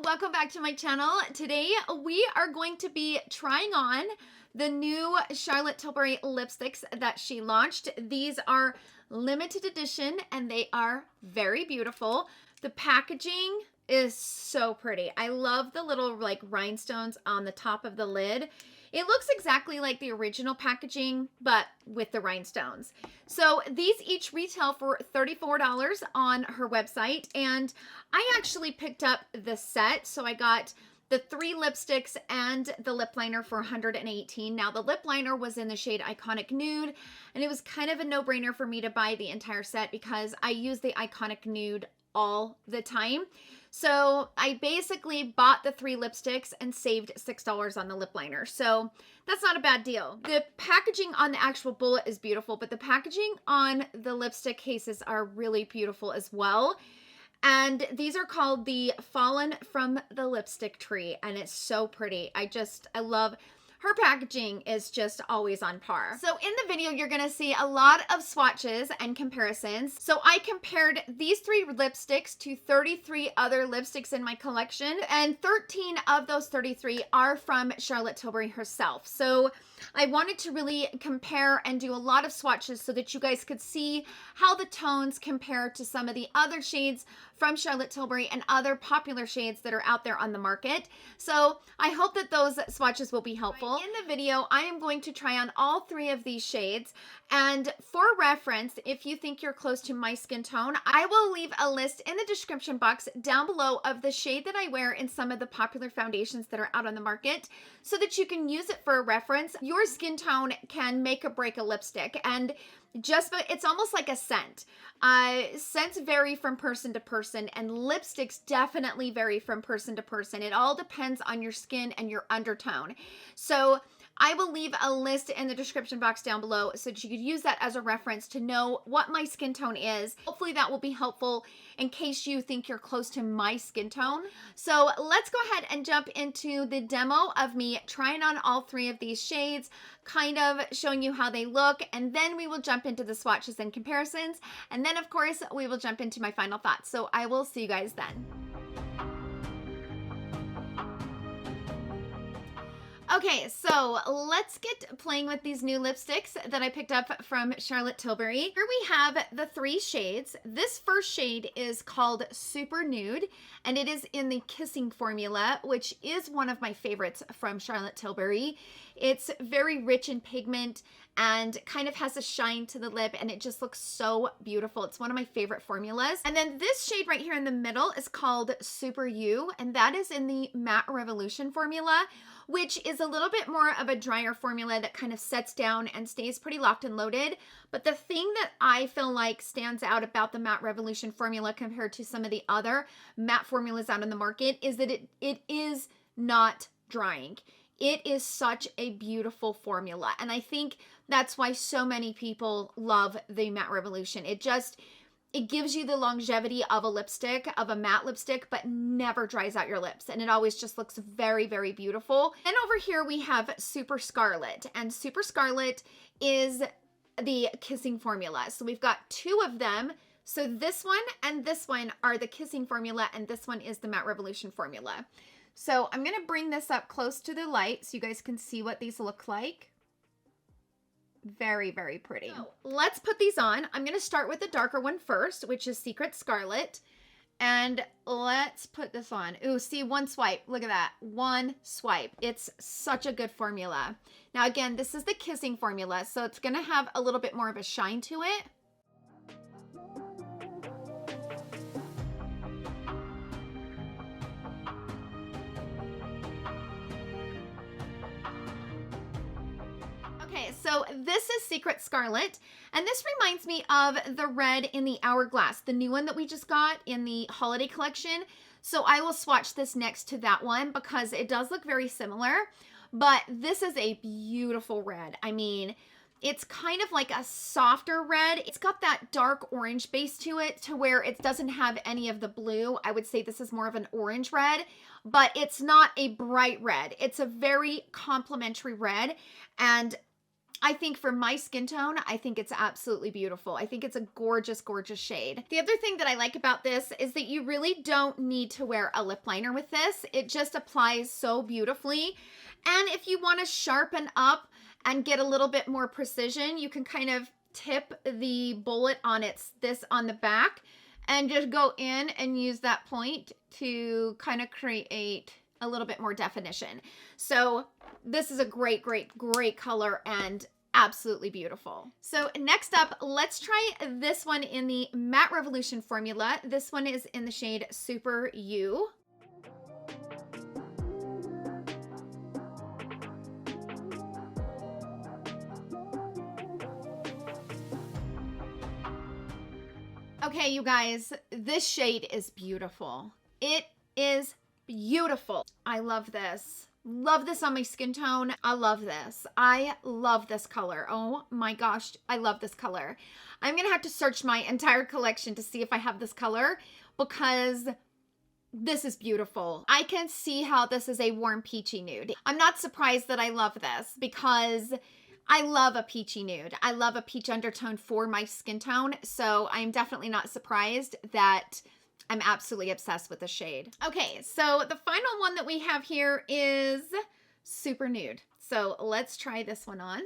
welcome back to my channel. Today we are going to be trying on the new Charlotte Tilbury lipsticks that she launched. These are limited edition and they are very beautiful. The packaging is so pretty. I love the little like rhinestones on the top of the lid. It looks exactly like the original packaging, but with the rhinestones. So these each retail for $34 on her website. And I actually picked up the set. So I got the 3 lipsticks and the lip liner for $118. Now the lip liner was in the shade Iconic Nude, and it was kind of a no-brainer for me to buy the entire set because I use the Iconic Nude all the time. So I basically bought the 3 lipsticks and saved $6 on the lip liner. So that's not a bad deal. The packaging on the actual bullet is beautiful, but the packaging on the lipstick cases are really beautiful as well. And these are called the Fallen from the Lipstick Tree, and it's so pretty. I love her packaging is just always on par. So in the video, you're gonna see a lot of swatches and comparisons. So I compared these 3 lipsticks to 33 other lipsticks in my collection, and 13 of those 33 are from Charlotte Tilbury herself. So I wanted to really compare and do a lot of swatches so that you guys could see how the tones compare to some of the other shades from Charlotte Tilbury and other popular shades that are out there on the market. So I hope that those swatches will be helpful. In the video, I am going to try on all 3 of these shades. And for reference, if you think you're close to my skin tone, I will leave a list in the description box down below of the shade that I wear in some of the popular foundations that are out on the market so that you can use it for a reference. Your skin tone can make or break a lipstick, and it's almost like a scent. Scents vary from person to person, and lipsticks definitely vary from person to person. It all depends on your skin and your undertone. So I will leave a list in the description box down below so that you could use that as a reference to know what my skin tone is. Hopefully that will be helpful in case you think you're close to my skin tone. So let's go ahead and jump into the demo of me trying on all 3 of these shades, kind of showing you how they look, and then we will jump into the swatches and comparisons. And then of course we will jump into my final thoughts. So I will see you guys then. Okay, so let's get playing with these new lipsticks that I picked up from Charlotte Tilbury. Here we have the 3 shades. This first shade is called Super Nude, and it is in the Kissing formula, which is one of my favorites from Charlotte Tilbury. It's very rich in pigment and kind of has a shine to the lip, and it just looks so beautiful. It's one of my favorite formulas. And then this shade right here in the middle is called Super You, and that is in the Matte Revolution formula, which is a little bit more of a drier formula that kind of sets down and stays pretty locked and loaded. But the thing that I feel like stands out about the Matte Revolution formula compared to some of the other matte formulas out on the market is that it is not drying. It is such a beautiful formula, and I think that's why so many people love the Matte Revolution. It gives you the longevity of a lipstick, of a matte lipstick, but never dries out your lips. And it always just looks very, very beautiful. And over here we have Super Scarlet. And Super Scarlet is the Kissing formula. So we've got 2 of them. So this one and this one are the Kissing formula, and this one is the Matte Revolution formula. So I'm going to bring this up close to the light so you guys can see what these look like. Very, very pretty. So let's put these on. I'm going to start with the darker one first, which is Secret Scarlet. And let's put this on. Ooh, see, 1 swipe. Look at that. 1 swipe. It's such a good formula. Now, again, this is the Kissing formula, so it's going to have a little bit more of a shine to it. Okay, so this is Secret Scarlet, and this reminds me of the red in the Hourglass, the new one that we just got in the holiday collection. So I will swatch this next to that one because it does look very similar, but this is a beautiful red. I mean, it's kind of like a softer red. It's got that dark orange base to it to where it doesn't have any of the blue. I would say this is more of an orange red, but it's not a bright red. It's a very complementary red, and I think for my skin tone, I think it's absolutely beautiful. I think it's a gorgeous, gorgeous shade. The other thing that I like about this is that you really don't need to wear a lip liner with this. It just applies so beautifully. And if you want to sharpen up and get a little bit more precision, you can kind of tip the bullet on this on the back and just go in and use that point to kind of create a little bit more definition. So this is a great, great, great color and absolutely beautiful. So next up, let's try this one in the Matte Revolution formula. This one is in the shade Super You. Okay, you guys, this shade is beautiful. It is beautiful. I love this. Love this on my skin tone. I love this. I love this color. Oh my gosh, I love this color. I'm gonna have to search my entire collection to see if I have this color because this is beautiful. I can see how this is a warm peachy nude. I'm not surprised that I love this because I love a peachy nude. I love a peach undertone for my skin tone. So I'm definitely not surprised that I'm absolutely obsessed with the shade. Okay, so the final one that we have here is Super Nude. So let's try this one on.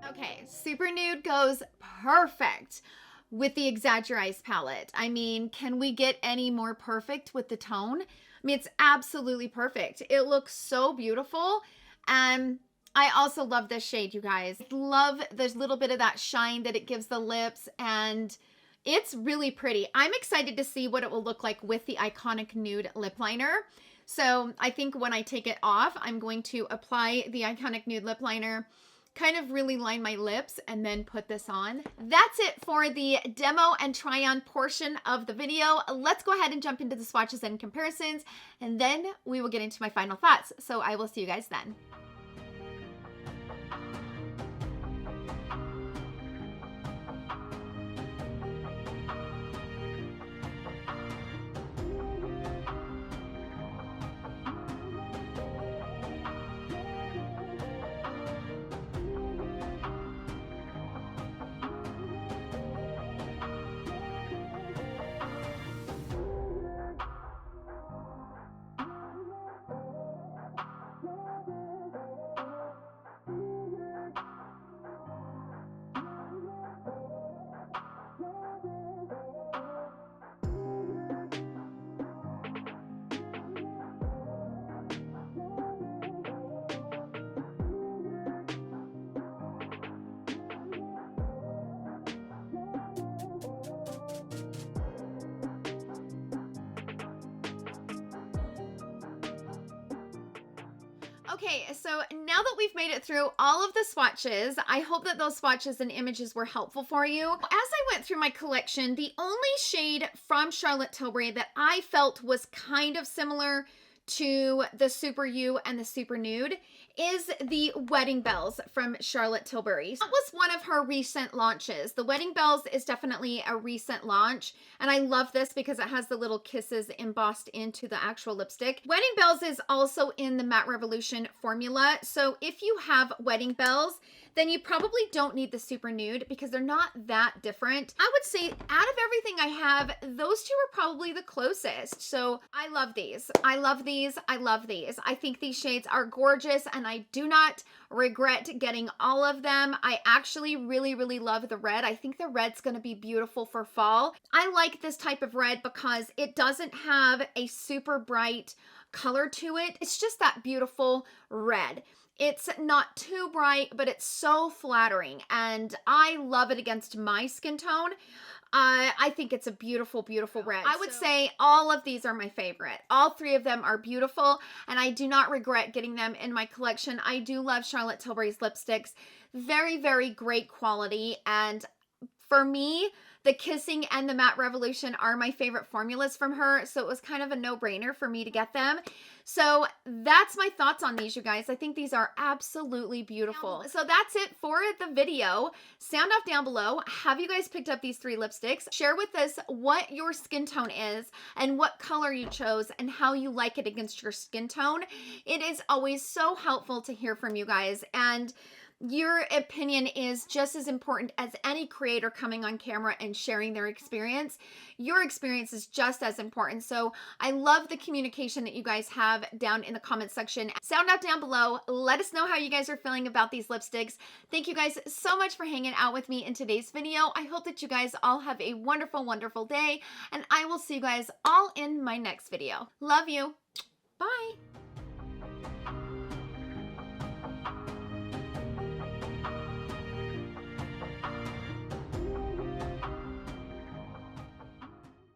Okay, Super Nude goes perfect with the Exaggerized palette. I mean, can we get any more perfect with the tone? I mean, it's absolutely perfect. It looks so beautiful. And I also love this shade, you guys. Love there's a little bit of that shine that it gives the lips, and it's really pretty. I'm excited to see what it will look like with the Iconic Nude lip liner. So I think when I take it off, I'm going to apply the Iconic Nude lip liner, kind of really line my lips, and then put this on. That's it for the demo and try on portion of the video. Let's go ahead and jump into the swatches and comparisons, and then we will get into my final thoughts. So I will see you guys then. Okay, so now that we've made it through all of the swatches, I hope that those swatches and images were helpful for you. As I went through my collection, the only shade from Charlotte Tilbury that I felt was kind of similar to the Super You and the Super Nude is the Wedding Bells from Charlotte Tilbury. That was one of her recent launches. The Wedding Bells is definitely a recent launch, and I love this because it has the little kisses embossed into the actual lipstick. Wedding Bells is also in the Matte Revolution formula, so if you have Wedding Bells, then you probably don't need the Super Nude because they're not that different. I would say out of everything I have, those two are probably the closest. So I love these. I love these. I love these. I think these shades are gorgeous and I do not regret getting all of them. I actually really, really love the red. I think the red's gonna be beautiful for fall. I like this type of red because it doesn't have a super bright color to it. It's just that beautiful red. It's not too bright, but it's so flattering, and I love it against my skin tone. I think it's a beautiful, beautiful red. I would say all of these are my favorite. All three of them are beautiful, and I do not regret getting them in my collection. I do love Charlotte Tilbury's lipsticks. Very, very great quality, and for me, The Kissing and the Matte Revolution are my favorite formulas from her, so it was kind of a no-brainer for me to get them. So that's my thoughts on these, you guys. I think these are absolutely beautiful. So that's it for the video. Sound off down below. Have you guys picked up these 3 lipsticks? Share with us what your skin tone is and what color you chose and how you like it against your skin tone. It is always so helpful to hear from you guys, and your opinion is just as important as any creator coming on camera and sharing their experience. Your experience is just as important. So I love the communication that you guys have down in the comment section. Sound out down below. Let us know how you guys are feeling about these lipsticks. Thank you guys so much for hanging out with me in today's video. I hope that you guys all have a wonderful, wonderful day, and I will see you guys all in my next video. Love you. Bye.